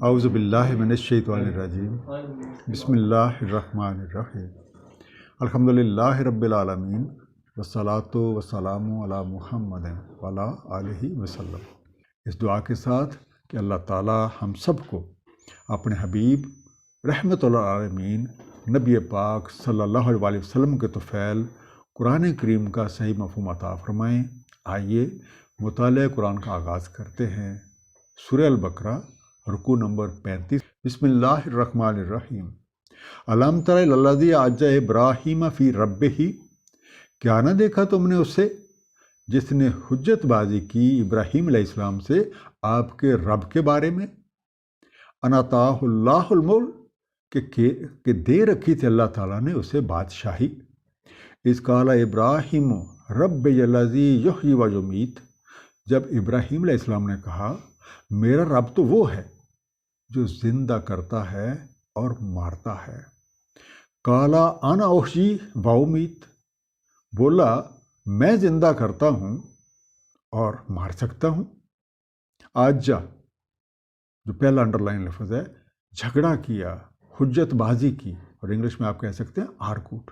اعوذ باللہ من الشیطان الرجیم بسم اللہ الرحمن الرحیم الحمدللہ رب العالمین والصلاة والسلام علی محمد وعلی آلہ وسلم۔ اس دعا کے ساتھ کہ اللہ تعالی ہم سب کو اپنے حبیب رحمت العالمین نبی پاک صلی اللہ علیہ وسلم کے طفیل قرآن کریم کا صحیح مفہوم عطا فرمائیں۔ آئیے مطالعہ قرآن کا آغاز کرتے ہیں۔ سورہ البقرہ رکوع نمبر 35۔ بسم اللہ الرحمن الرحیم۔ الم تر الی الذی عج ابراہیم فی ربہ، کیا نہ دیکھا تم نے اسے جس نے حجت بازی کی ابراہیم علیہ السلام سے آپ کے رب کے بارے میں۔ ان آتاہ اللہ الملک، کہ دے رکھی تھی اللہ تعالیٰ نے اسے بادشاہی۔ اذ قال ابراہیم رب الذی یحیی و یمیت، جب ابراہیم علیہ السلام نے کہا میرا رب تو وہ ہے جو زندہ کرتا ہے اور مارتا ہے۔ قالا انا احیی و امیت، بولا میں زندہ کرتا ہوں اور مار سکتا ہوں۔ آجا، جو پہلا انڈر لائن لفظ ہے، جھگڑا کیا، حجت بازی کی، اور انگلش میں آپ کہہ سکتے ہیں آرگوٹ۔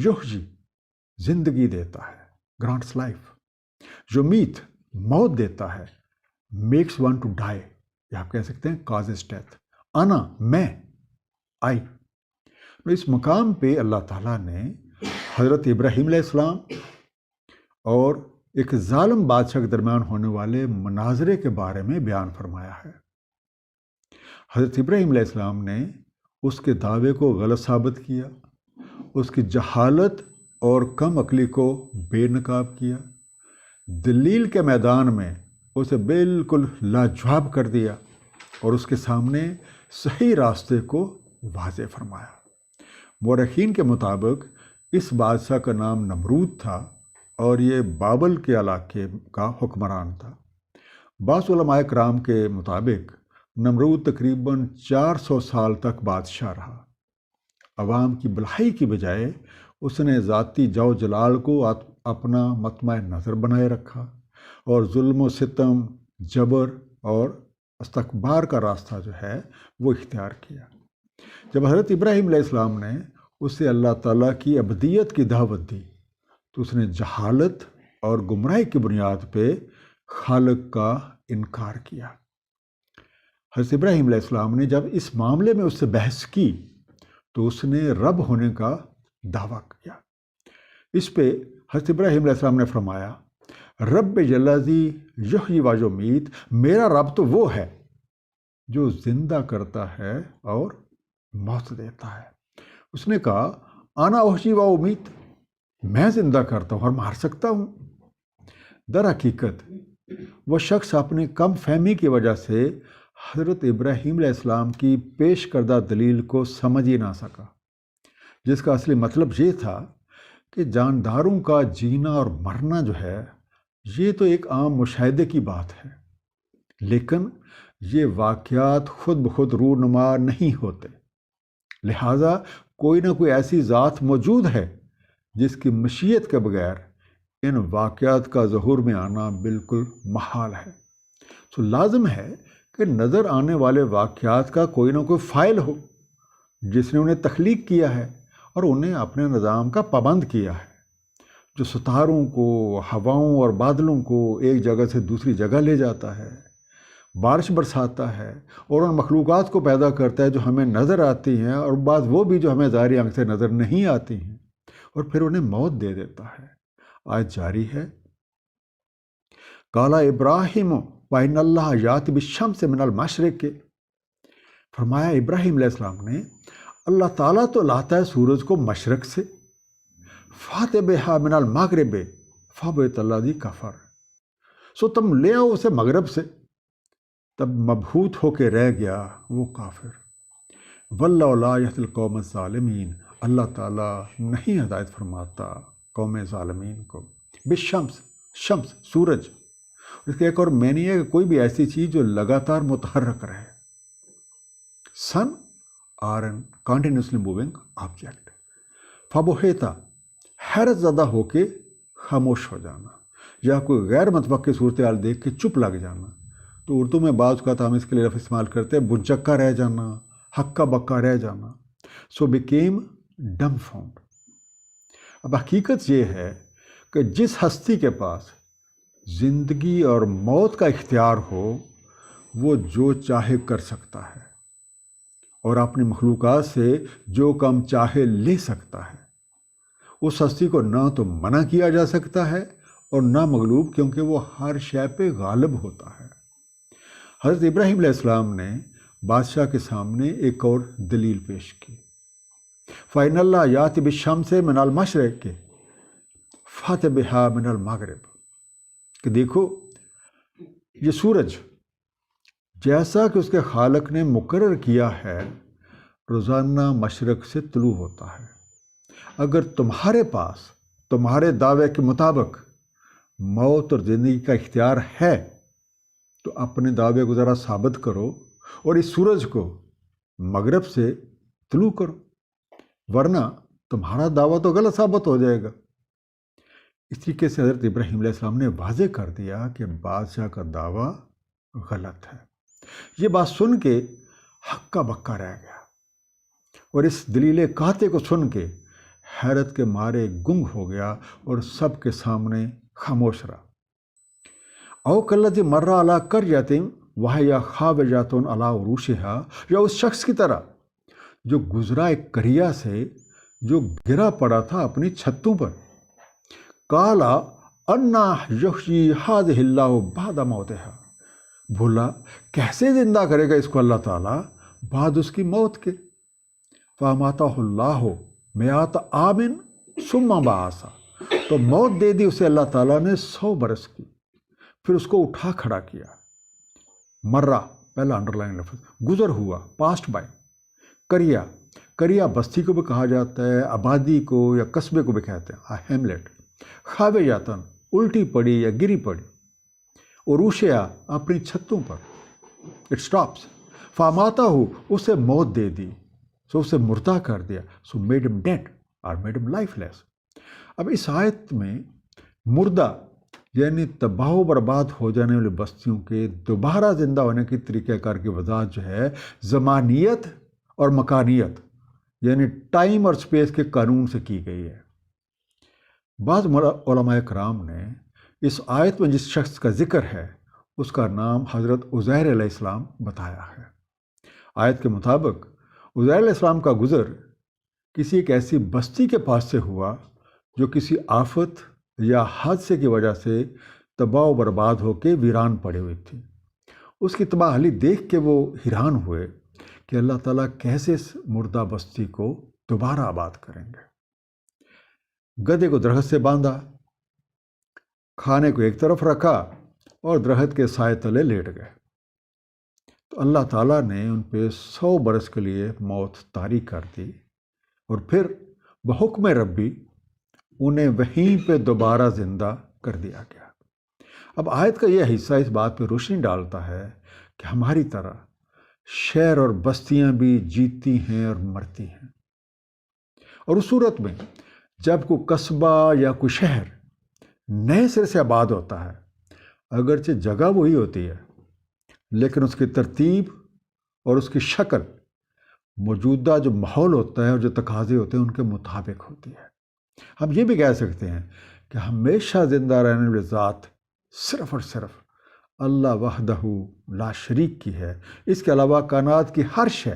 یحیی، زندگی دیتا ہے، گرانٹس لائف۔ یمیت، موت دیتا ہے، میکس ون ٹو ڈائی، یا آپ کہہ سکتے ہیں کازز ڈیتھ۔ انا، میں، آئی۔ اس مقام پہ اللہ تعالیٰ نے حضرت ابراہیم علیہ السلام اور ایک ظالم بادشاہ کے درمیان ہونے والے مناظرے کے بارے میں بیان فرمایا ہے۔ حضرت ابراہیم علیہ السلام نے اس کے دعوے کو غلط ثابت کیا، اس کی جہالت اور کم عقلی کو بے نقاب کیا، دلیل کے میدان میں اسے بالکل لاجواب کر دیا اور اس کے سامنے صحیح راستے کو واضح فرمایا۔ مورخین کے مطابق اس بادشاہ کا نام نمرود تھا اور یہ بابل کے علاقے کا حکمران تھا۔ بعض علماء کرام کے مطابق نمرود تقریباً 400 سال تک بادشاہ رہا۔ عوام کی بھلائی کی بجائے اس نے ذاتی جو جلال کو اپنا مطمع نظر بنائے رکھا اور ظلم و ستم، جبر اور استکبار کا راستہ جو ہے وہ اختیار کیا۔ جب حضرت ابراہیم علیہ السلام نے اسے اللہ تعالیٰ کی عبدیت کی دعوت دی تو اس نے جہالت اور گمراہی کی بنیاد پہ خالق کا انکار کیا۔ حضرت ابراہیم علیہ السلام نے جب اس معاملے میں اس سے بحث کی تو اس نے رب ہونے کا دعویٰ کیا۔ اس پہ حضرت ابراہیم علیہ السلام نے فرمایا رب الذی یحیی و یمیت، میرا رب تو وہ ہے جو زندہ کرتا ہے اور موت دیتا ہے۔ اس نے کہا انا احیی و امیت، میں زندہ کرتا ہوں اور مار سکتا ہوں۔ در حقیقت وہ شخص اپنی کم فہمی کی وجہ سے حضرت ابراہیم علیہ السلام کی پیش کردہ دلیل کو سمجھ ہی نہ سکا، جس کا اصلی مطلب یہ تھا کہ جانداروں کا جینا اور مرنا جو ہے یہ تو ایک عام مشاہدے کی بات ہے، لیکن یہ واقعات خود بخود رونما نہیں ہوتے، لہٰذا کوئی نہ کوئی ایسی ذات موجود ہے جس کی مشیت کے بغیر ان واقعات کا ظہور میں آنا بالکل محال ہے۔ تو لازم ہے کہ نظر آنے والے واقعات کا کوئی نہ کوئی فاعل ہو جس نے انہیں تخلیق کیا ہے اور انہیں اپنے نظام کا پابند کیا ہے، جو ستاروں کو، ہواؤں اور بادلوں کو ایک جگہ سے دوسری جگہ لے جاتا ہے، بارش برساتا ہے اور ان مخلوقات کو پیدا کرتا ہے جو ہمیں نظر آتی ہیں اور بعض وہ بھی جو ہمیں ظاہری آنکھ سے نظر نہیں آتی ہیں، اور پھر انہیں موت دے دیتا ہے۔ آج جاری ہے قال ابراہیم وَإِنَّ اللَّهَ يَأْتِي بِالشَّمْسِ مِنَ الْمَشْرِقِ، فرمایا ابراہیم علیہ السلام نے اللہ تعالیٰ تو لاتا ہے سورج کو مشرق سے، فَأْتِ بِهَا مِنَ الْمَغْرِبِ فَبُهِتَ الَّذِي كَفَرَ، سو تم لے آؤ اسے مغرب سے، تب مبہوت ہو کے رہ گیا وہ کافر۔ وَاللَّهُ لَا يَهْدِي الْقَوْمَ الظَّالِمِينَ، اللہ تعالیٰ نہیں ہدایت فرماتا قوم ظالمین کو۔ بالشمس، شمس سورج، اس کا ایک اور معنی ہے کہ کوئی بھی ایسی چیز جو لگاتار متحرک رہے، سن آر این کنٹینیوسلی موونگ آبجیکٹ۔ فبہتا، حیرت زدہ ہو کے خاموش ہو جانا، یا کوئی غیر متوقع صورتحال دیکھ کے چپ لگ جانا، تو اردو میں بعض اوقات ہم اس کے لیے لفظ استعمال کرتے ہیں بنچکا رہ جانا، ہکا بکا رہ جانا. سو بیکیم ڈم فاؤنڈ. اب حقیقت یہ ہے کہ جس ہستی کے پاس زندگی اور موت کا اختیار ہو وہ جو چاہے کر سکتا ہے اور اپنی مخلوقات سے جو کام چاہے لے سکتا ہے. اس ہستی کو نہ تو منع کیا جا سکتا ہے اور نہ مغلوب، کیونکہ وہ ہر شے پہ غالب ہوتا ہے. حضرت ابراہیم علیہ السلام نے بادشاہ کے سامنے ایک اور دلیل پیش کی. فَإِنَّ اللَّهَ يَأْتِي بِالشَّمْسِ مِنَ الْمَشْرِقِ فَأْتِ بِهَا مِنَ الْمَغْرِبِ. کہ دیکھو یہ سورج جیسا کہ اس کے خالق نے مقرر کیا ہے روزانہ مشرق سے طلوع ہوتا ہے. اگر تمہارے پاس تمہارے دعوے کے مطابق موت اور زندگی کا اختیار ہے تو اپنے دعوے کو ذرا ثابت کرو اور اس سورج کو مغرب سے طلوع کرو، ورنہ تمہارا دعویٰ تو غلط ثابت ہو جائے گا. اس طریقے سے حضرت ابراہیم علیہ السلام نے واضح کر دیا کہ بادشاہ کا دعویٰ غلط ہے. یہ بات سن کے ہکا بکا رہ گیا اور اس دلیل قاطع کو سن کے حیرت کے مارے گنگ ہو گیا اور سب کے سامنے خاموش رہا. او کلذی مر علی قریۃ وہی خاویۃ علی عروشہا. یا اس شخص کی طرح جو گزرا ایک قریہ سے جو گرا پڑا تھا اپنی چھتوں پر. قال انا یحیی ہذہ اللہ بعد موتہا. بولا کیسے زندہ کرے گا اس کو اللہ تعالیٰ بعد اس کی موت کے. فاماتہ اللہ میات عام ثم بعثہ. تو موت دے دی اسے اللہ تعالیٰ نے 100 برس کی، پھر اس کو اٹھا کھڑا کیا. مرہ پہلا انڈر لائن لفظ، گزر ہوا، پاسٹ بائی. قریہ بستی کو بھی کہا جاتا ہے، آبادی کو یا قصبے کو بھی کہتے ہیں، ہیملیٹ. خاویۃً الٹی پڑی یا گری پڑی. عروشہا اپنی چھتوں پر. It stops. فاماتہ اسے موت دے دی، سو اسے مردہ کر دیا. سو میڈ ہم ڈیڈ اور میڈ ہم لائف لیس. اب اس آیت میں مردہ یعنی تباہ و برباد ہو جانے والی بستیوں کے دوبارہ زندہ ہونے کی طریقہ کار کی وضاحت جو ہے زمانیت اور مکانیت یعنی ٹائم اور سپیس کے قانون سے کی گئی ہے. بعض علماء کرام نے اس آیت میں جس شخص کا ذکر ہے اس کا نام حضرت عزیر علیہ السلام بتایا ہے. آیت کے مطابق عزیر علیہ السلام کا گزر کسی ایک ایسی بستی کے پاس سے ہوا جو کسی آفت یا حادثے کی وجہ سے تباہ و برباد ہو کے ویران پڑی ہوئی تھی. اس کی تباہی دیکھ کے وہ حیران ہوئے کہ اللہ تعالیٰ کیسے اس مردہ بستی کو دوبارہ آباد کریں گے. گدھے کو درخت سے باندھا، کھانے کو ایک طرف رکھا اور درخت کے سائے تلے لیٹ گئے. تو اللہ تعالیٰ نے ان پہ 100 برس کے لیے موت طاری کر دی اور پھر بحکم ربی انہیں وہیں پہ دوبارہ زندہ کر دیا گیا. اب آیت کا یہ حصہ اس بات پہ روشنی ڈالتا ہے کہ ہماری طرح شہر اور بستیاں بھی جیتی ہیں اور مرتی ہیں. اور اس صورت میں جب کوئی قصبہ یا کوئی شہر نئے سر سے آباد ہوتا ہے، اگرچہ جگہ وہی ہوتی ہے لیکن اس کی ترتیب اور اس کی شکل موجودہ جو ماحول ہوتا ہے اور جو تقاضے ہوتے ہیں ان کے مطابق ہوتی ہے. ہم یہ بھی کہہ سکتے ہیں کہ ہمیشہ زندہ رہنے والی ذات صرف اور صرف اللہ وحدہ لا شریک کی ہے. اس کے علاوہ کائنات کی ہر شے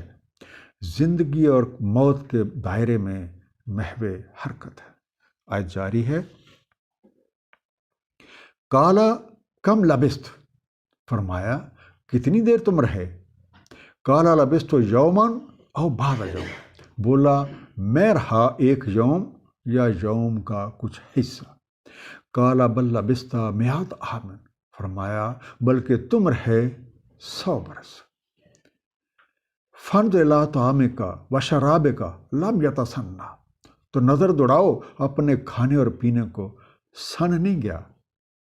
زندگی اور موت کے دائرے میں محو حرکت ہے. آیت جاری ہے. کالا کم لبست. فرمایا کتنی دیر تم رہے. کالا لبست یومن او بعض یوم. بولا میں رہا ایک یوم یا یوم کا کچھ حصہ. کالا بل لبست میات عام. فرمایا بلکہ تم رہے 100 برس. فنظر الی طعامک و شرابک لم یتسنہ. تو نظر دوڑاؤ اپنے کھانے اور پینے کو، سن نہیں گیا.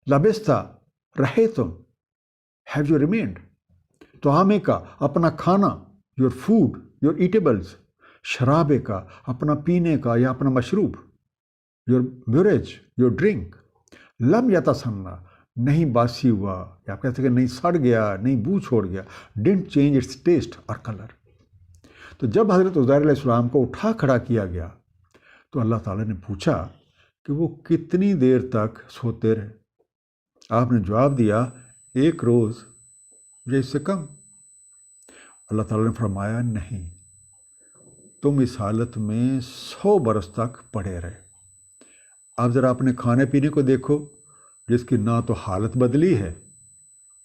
لبستہ رہے تم، ہیو یو ریمینڈ. طعامے کا اپنا کھانا، یور فوڈ، یور ایٹیبلز. شرابے کا اپنا پینے کا یا اپنا مشروب، یور بیوریج، یور ڈرنک. لم یتسنہ نہیں باسی ہوا، یا آپ کہہ سکتے نہیں سڑ گیا، نہیں بو چھوڑ گیا، ڈنٹ چینج اٹس ٹیسٹ اور کلر۔ تو جب حضرت عزیر علیہ السلام کو اٹھا کھڑا کیا گیا تو اللہ تعالیٰ نے پوچھا کہ وہ کتنی دیر تک سوتے رہے؟ آپ نے جواب دیا 1 روز یا اس سے کم۔ اللہ تعالیٰ نے فرمایا نہیں، تم اس حالت میں 100 برس تک پڑے رہے۔ آپ ذرا اپنے کھانے پینے کو دیکھو، جس کی نہ تو حالت بدلی ہے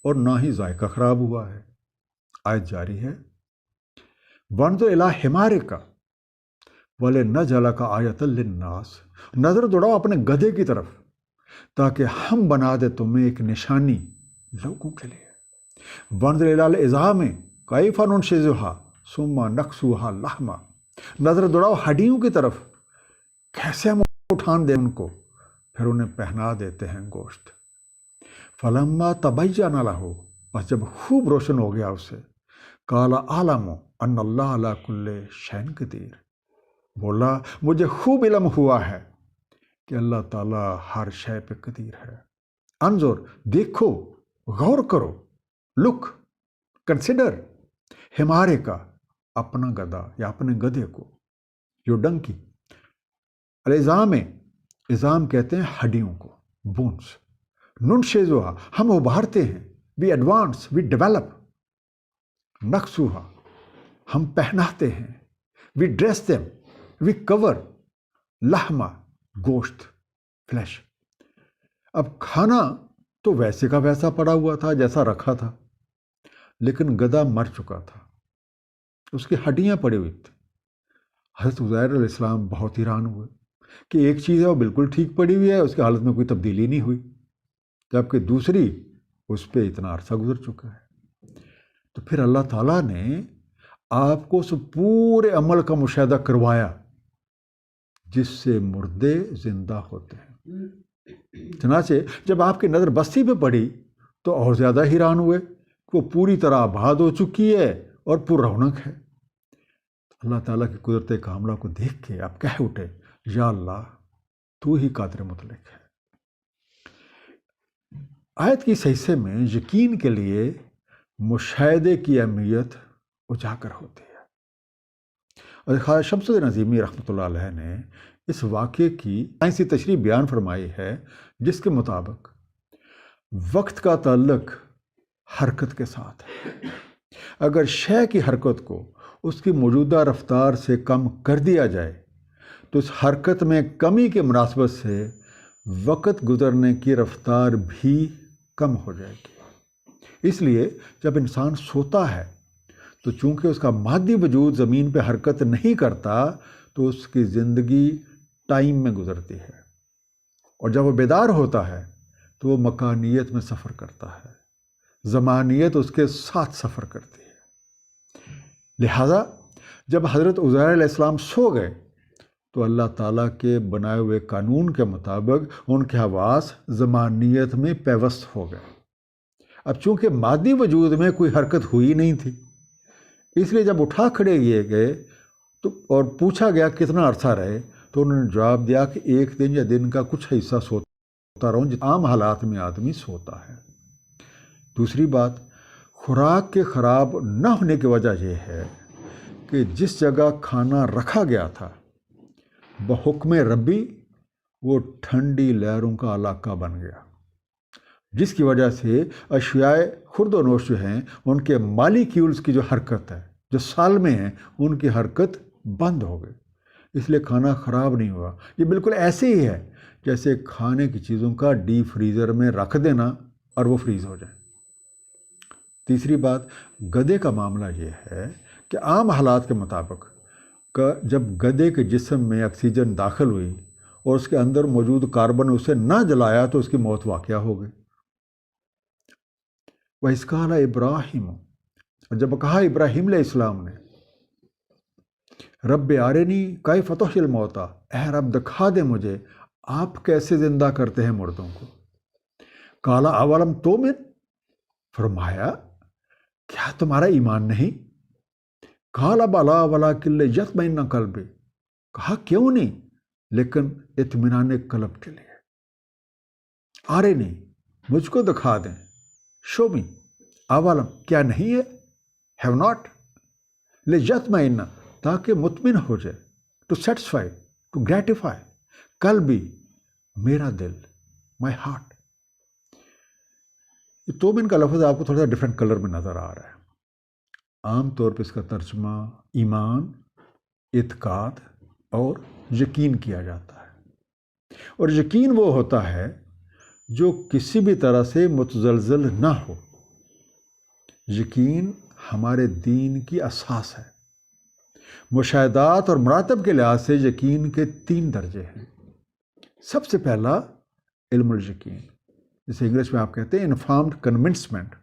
اور نہ ہی ذائقہ خراب ہوا ہے۔ آیت جاری ہے، وَانظُرْ إِلَىٰ حِمَارِكَ وَلِنَجْعَلَكَ آیَةً لِلنَّاسِ، نظر دوڑاؤ اپنے گدھے کی طرف تاکہ ہم بنا دے تمہیں ایک نشانی لوگوں کے لیے۔ وَانظُرْ إِلَىٰ الْعِظَامِ كَيْفَ نُنشِزُهَا ثُمَّ نَكْسُوهَا لَحْمًا، نظر دوڑاؤ ہڈیوں کی طرف، کیسے ہم اٹھان دیں ان کو، پھر انہیں پہنا دیتے ہیں گوشت۔ فَلَمَّا تَبَيَّنَ لَهُ، بس جب خوب روشن ہو گیا اسے، قَالَ أَعْلَمُ أَنَّ اللَّهَ عَلَىٰ كُلِّ شَيْءٍ قَدِيرٌ، بولا مجھے خوب علم ہوا ہے کہ اللہ تعالیٰ ہر شے پہ قدیر ہے۔ انظر، دیکھو، غور کرو، لک، کنسیڈر، ہمارے کا، اپنا گدھا یا اپنے گدھے کو، جو ڈنکی، العظام، عظام کہتے ہیں ہڈیوں کو، بونس، ننشزوہا، ہم ابھارتے ہیں، وی ایڈوانس، وی ڈیولپ، نکسوہا، ہم پہناتے ہیں، وی ڈریس دیم، وی کور، لحمہ، گوشت، فلیش۔ اب کھانا تو ویسے کا ویسا پڑا ہوا تھا جیسا رکھا تھا، لیکن گدھا مر چکا تھا، اس کی ہڈیاں پڑی ہوئی تھیں۔ حضرت عزیر علیہ السلام بہت حیران ہوئے کہ ایک چیز ہے وہ بالکل ٹھیک پڑی ہوئی ہے، اس کی حالت میں کوئی تبدیلی نہیں ہوئی، جبکہ دوسری اس پہ اتنا عرصہ گزر چکا ہے۔ تو پھر اللہ تعالیٰ نے آپ کو اس پورے عمل کا مشاہدہ کروایا جس سے مردے زندہ ہوتے ہیں۔ چنانچہ جب آپ کی نظر بستی پہ پڑی تو اور زیادہ حیران ہوئے کہ وہ پوری طرح آباد ہو چکی ہے اور پر رونق ہے۔ اللہ تعالیٰ کی قدرت کاملہ کو دیکھ کے آپ کہہ اٹھے، یا اللہ تو ہی قادر مطلق ہے۔ آیت کی اس حصے میں یقین کے لیے مشاہدے کی اہمیت اجاگر ہوتی ہے۔ اور خواجہ شمس الدین عظیمی رحمۃ اللہ علیہ نے اس واقعے کی سائنسی تشریح بیان فرمائی ہے، جس کے مطابق وقت کا تعلق حرکت کے ساتھ ہے۔ اگر شے کی حرکت کو اس کی موجودہ رفتار سے کم کر دیا جائے تو اس حرکت میں کمی کے مناسبت سے وقت گزرنے کی رفتار بھی کم ہو جائے گی۔ اس لیے جب انسان سوتا ہے تو چونکہ اس کا مادی وجود زمین پہ حرکت نہیں کرتا تو اس کی زندگی ٹائم میں گزرتی ہے، اور جب وہ بیدار ہوتا ہے تو وہ مکانیت میں سفر کرتا ہے، زمانیت اس کے ساتھ سفر کرتی ہے۔ لہذا جب حضرت عزیر علیہ السلام سو گئے تو اللہ تعالیٰ کے بنائے ہوئے قانون کے مطابق ان کے حواس زمانیت میں پیوست ہو گئے۔ اب چونکہ مادی وجود میں کوئی حرکت ہوئی نہیں تھی، اس لیے جب اٹھا کھڑے کیے گئے تو اور پوچھا گیا کتنا عرصہ رہے تو انہوں نے جواب دیا کہ 1 دن یا دن کا کچھ حصہ سوتا رہوں، عام حالات میں آدمی سوتا ہے۔ دوسری بات، خوراک کے خراب نہ ہونے کی وجہ یہ ہے کہ جس جگہ کھانا رکھا گیا تھا بحکم ربی وہ ٹھنڈی لہروں کا علاقہ بن گیا، جس کی وجہ سے اشیاء خرد و نوش جو ہیں ان کے مالیکیولز کی جو حرکت ہے، جو سالمے ہیں، ان کی حرکت بند ہو گئی، اس لیے کھانا خراب نہیں ہوا۔ یہ بالکل ایسے ہی ہے جیسے کھانے کی چیزوں کا ڈی فریزر میں رکھ دینا اور وہ فریز ہو جائے۔ تیسری بات، گدھے کا معاملہ یہ ہے کہ عام حالات کے مطابق جب گدھے کے جسم میں آکسیجن داخل ہوئی اور اس کے اندر موجود کاربن اسے نہ جلایا تو اس کی موت واقع ہو گئی۔ وَإِذْ قَالَ إِبْرَاهِيمُ، اور جب کہا ابراہیم علیہ السلام نے، رب آرنی کیف تحیی الموتیٰ، اے رب دکھا دے مجھے آپ کیسے زندہ کرتے ہیں مردوں کو۔ قال اولم تؤمن، فرمایا کیا تمہارا ایمان نہیں؟ قال بلی ولکن لیطمئن قلبی، کہا کیوں نہیں، لیکن اطمینان قلب کے لیے۔ آرنی، مجھ کو دکھا دیں. شو می. اولم کیا نہیں ہے, ہیو ناٹ, لِیَطْمَئِنَّ تاکہ مطمئن ہو جائے, ٹو سیٹسفائی, ٹو گریٹیفائی, قلبی میرا دل, مائی ہارٹ. یہ تومن کا لفظ آپ کو تھوڑا سا ڈفرینٹ کلر میں نظر آ رہا ہے. عام طور پہ اس کا ترجمہ ایمان, اعتقاد اور یقین کیا جاتا ہے. اور یقین وہ ہوتا ہے جو کسی بھی طرح سے متزلزل نہ ہو. یقین ہمارے دین کی اساس ہے. مشاہدات اور مراتب کے لحاظ سے یقین کے 3 درجے ہیں. سب سے پہلا علم الیقین, جسے انگلش میں آپ کہتے ہیں انفارمڈ کنونسمنٹ.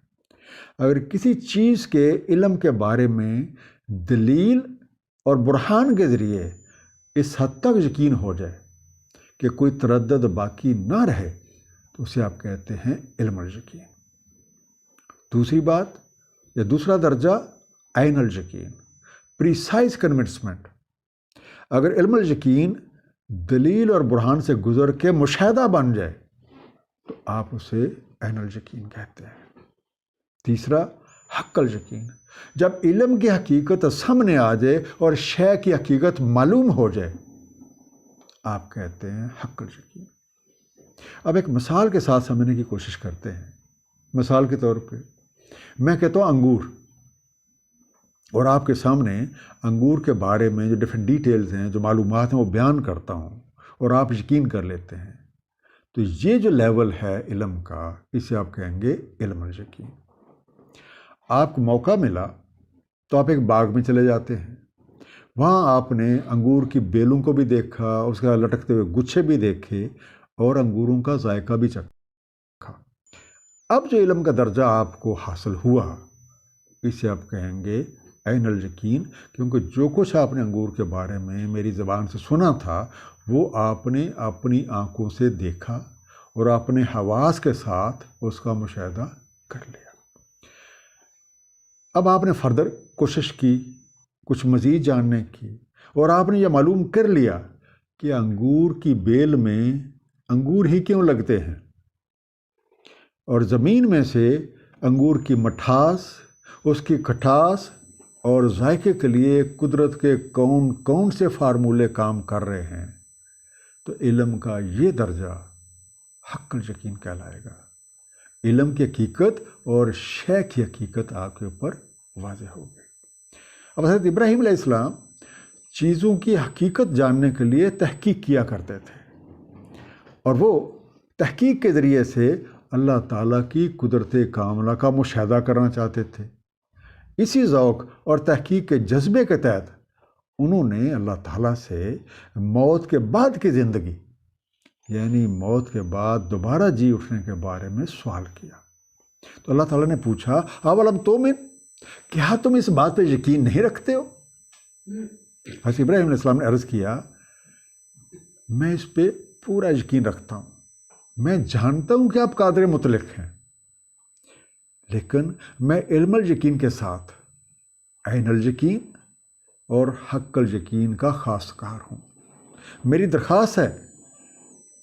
اگر کسی چیز کے علم کے بارے میں دلیل اور برہان کے ذریعے اس حد تک یقین ہو جائے کہ کوئی تردد باقی نہ رہے تو اسے آپ کہتے ہیں علم الیقین. دوسری بات یا دوسرا درجہ عین الیقین, پریسائز کنونسمنٹ. اگر علم الیقین دلیل اور برہان سے گزر کے مشاہدہ بن جائے تو آپ اسے عین الیقین کہتے ہیں. تیسرا حق الیقین, جب علم کی حقیقت سامنے آ جائے اور شے کی حقیقت معلوم ہو جائے آپ کہتے ہیں حق الیقین. اب ایک مثال کے ساتھ سمجھنے کی کوشش کرتے ہیں. مثال کے طور پہ میں کہتا ہوں انگور, اور آپ کے سامنے انگور کے بارے میں جو ڈفرینٹ ڈیٹیلز ہیں, جو معلومات ہیں, وہ بیان کرتا ہوں اور آپ یقین کر لیتے ہیں. تو یہ جو لیول ہے علم کا, اسے آپ کہیں گے علم الیقین. آپ کو موقع ملا تو آپ ایک باغ میں چلے جاتے ہیں. وہاں آپ نے انگور کی بیلوں کو بھی دیکھا, اس کا لٹکتے ہوئے گچھے بھی دیکھے اور انگوروں کا ذائقہ بھی چکھا. اب جو علم کا درجہ آپ کو حاصل ہوا اسے آپ کہیں گے عین الیقین, کیونکہ جو کچھ آپ نے انگور کے بارے میں میری زبان سے سنا تھا وہ آپ نے اپنی آنکھوں سے دیکھا اور اپنے حواس کے ساتھ اس کا مشاہدہ کر لیا. اب آپ نے فردر کوشش کی کچھ مزید جاننے کی, اور آپ نے یہ معلوم کر لیا کہ انگور کی بیل میں انگور ہی کیوں لگتے ہیں, اور زمین میں سے انگور کی مٹھاس, اس کی کھٹاس اور ذائقے کے لیے قدرت کے کون کون سے فارمولے کام کر رہے ہیں. تو علم کا یہ درجہ حق الیقین کہلائے گا. علم کی حقیقت اور شے کی حقیقت آپ کے اوپر واضح ہو گئی. اب حضرت ابراہیم علیہ السلام چیزوں کی حقیقت جاننے کے لیے تحقیق کیا کرتے تھے, اور وہ تحقیق کے ذریعے سے اللہ تعالیٰ کی قدرت کاملہ کا مشاہدہ کرنا چاہتے تھے. اسی ذوق اور تحقیق کے جذبے کے تحت انہوں نے اللہ تعالیٰ سے موت کے بعد کی زندگی, یعنی موت کے بعد دوبارہ جی اٹھنے کے بارے میں سوال کیا. تو اللہ تعالیٰ نے پوچھا اولم تؤمن, کیا تم اس بات پہ یقین نہیں رکھتے ہو؟ حضرت ابراہیم علیہ السلام نے عرض کیا میں اس پہ پورا یقین رکھتا ہوں, میں جانتا ہوں کہ آپ قادر مطلق ہیں, لیکن میں علم الیقین کے ساتھ عین الیقین اور حق الیقین کا خاص کار ہوں. میری درخواست ہے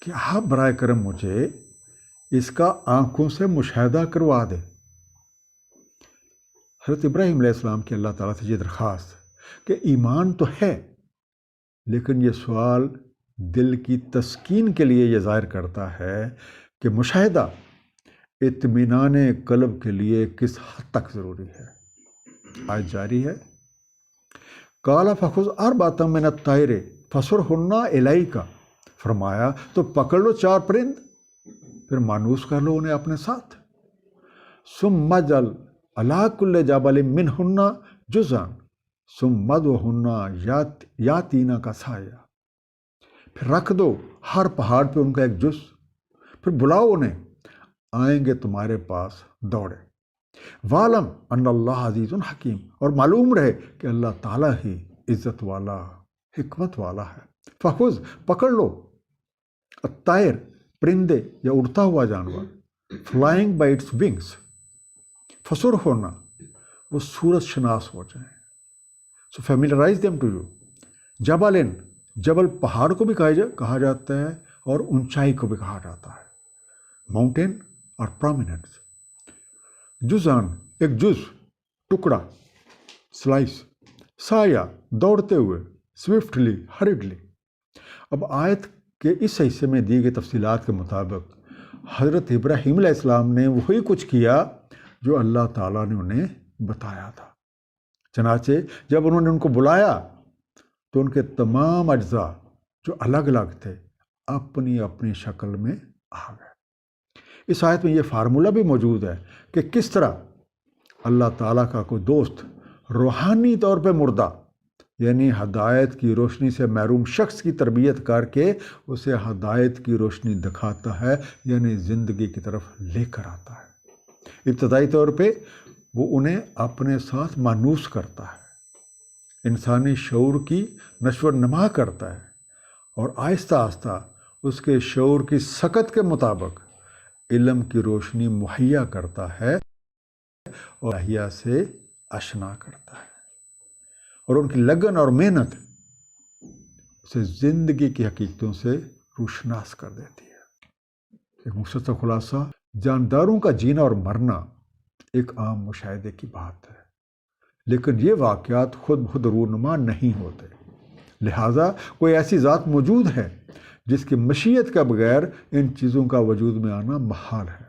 کہ آپ برائے کرم مجھے اس کا آنکھوں سے مشاہدہ کروا دیں. حضرت ابراہیم علیہ السلام کی اللہ تعالیٰ سے یہ درخواست کہ ایمان تو ہے, لیکن یہ سوال دل کی تسکین کے لیے یہ ظاہر کرتا ہے کہ مشاہدہ اطمینان قلب کے لیے کس حد تک ضروری ہے. آیت جاری ہے, قال فخذ اربعۃ من الطیر فصرہن الیک, فرمایا تو پکڑ لو 4 پرند, پھر مانوس کر لو انہیں اپنے ساتھ. ثم اجعل علی کل جبل منہن جزءا ثم ادعہن یاتینک سعیا, پھر رکھ دو ہر پہاڑ پہ ان کا ایک جز, پھر بلاؤ انہیں, آئیں گے تمہارے پاس دوڑے. وَعْلَمْ أَنَّ اللَّهَ عَزِيزٌ حَكِيمٌ, اور معلوم رہے کہ اللہ تعالیٰ ہی عزت والا حکمت والا ہے. فخذ, پکڑ لو, الطیر, پرندے یا اڑتا ہوا جانور, فلائنگ بائی اٹس ونگس, فصرہن, وہ صورت شناس ہو جائیں. سو فیملیرائز دیم ٹو یو. جبلن, جبل پہاڑ کو بھی کہا جاتا ہے اور اونچائی کو بھی کہا جاتا ہے. ماؤنٹین اور پرومیننس. جزان ایک جز، ٹکڑا، سلائس. سایہ دوڑتے ہوئے، سوئفٹلی، ہریڈلی. اب آیت کے اس حصے میں دی گئی تفصیلات کے مطابق حضرت ابراہیم علیہ السلام نے وہی کچھ کیا جو اللہ تعالیٰ نے انہیں بتایا تھا. چنانچہ جب انہوں نے ان کو بلایا تو ان کے تمام اجزاء جو الگ الگ تھے اپنی اپنی شکل میں آ گئے. اس آیت میں یہ فارمولہ بھی موجود ہے کہ کس طرح اللہ تعالیٰ کا کوئی دوست روحانی طور پہ مردہ یعنی ہدایت کی روشنی سے محروم شخص کی تربیت کر کے اسے ہدایت کی روشنی دکھاتا ہے، یعنی زندگی کی طرف لے کر آتا ہے. ابتدائی طور پہ وہ انہیں اپنے ساتھ مانوس کرتا ہے، انسانی شعور کی نشو و نما کرتا ہے، اور آہستہ آہستہ اس کے شعور کی سکت کے مطابق علم کی روشنی مہیا کرتا ہے اور احیا سے آشنا کرتا ہے، اور ان کی لگن اور محنت اسے زندگی کی حقیقتوں سے روشناس کر دیتی ہے. ایک مختصر خلاصہ، جانداروں کا جینا اور مرنا ایک عام مشاہدے کی بات ہے، لیکن یہ واقعات خود بخود رونما نہیں ہوتے. لہٰذا کوئی ایسی ذات موجود ہے جس کی مشیت کے بغیر ان چیزوں کا وجود میں آنا محال ہے،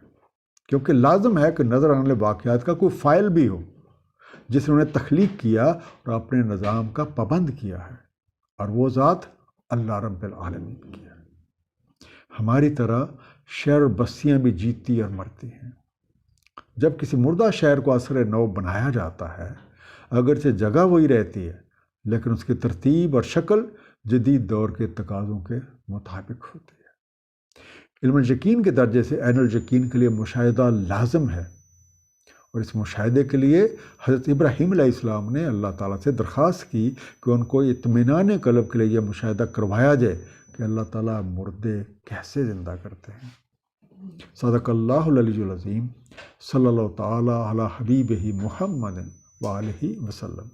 کیونکہ لازم ہے کہ نظر آنے والے واقعات کا کوئی فائل بھی ہو جس نے انہیں تخلیق کیا اور اپنے نظام کا پابند کیا ہے، اور وہ ذات اللہ رب العالمین کی ہے. ہماری طرح شہر اور بستیاں بھی جیتی اور مرتی ہیں. جب کسی مردہ شہر کو اثر نو بنایا جاتا ہے، اگرچہ جگہ وہی رہتی ہے لیکن اس کی ترتیب اور شکل جدید دور کے تقاضوں کے مطابق ہوتی ہے. علم یقین کے درجے سے عین الیقین کے لیے مشاہدہ لازم ہے، اور اس مشاہدے کے لیے حضرت ابراہیم علیہ السلام نے اللہ تعالیٰ سے درخواست کی کہ ان کو اطمینان قلب کے لیے یہ مشاہدہ کروایا جائے کہ اللہ تعالیٰ مردے کیسے زندہ کرتے ہیں. صدق اللہ العلی العظیم. صلی اللہ تعالیٰ علی حبیبہ محمد وآلہ وسلم.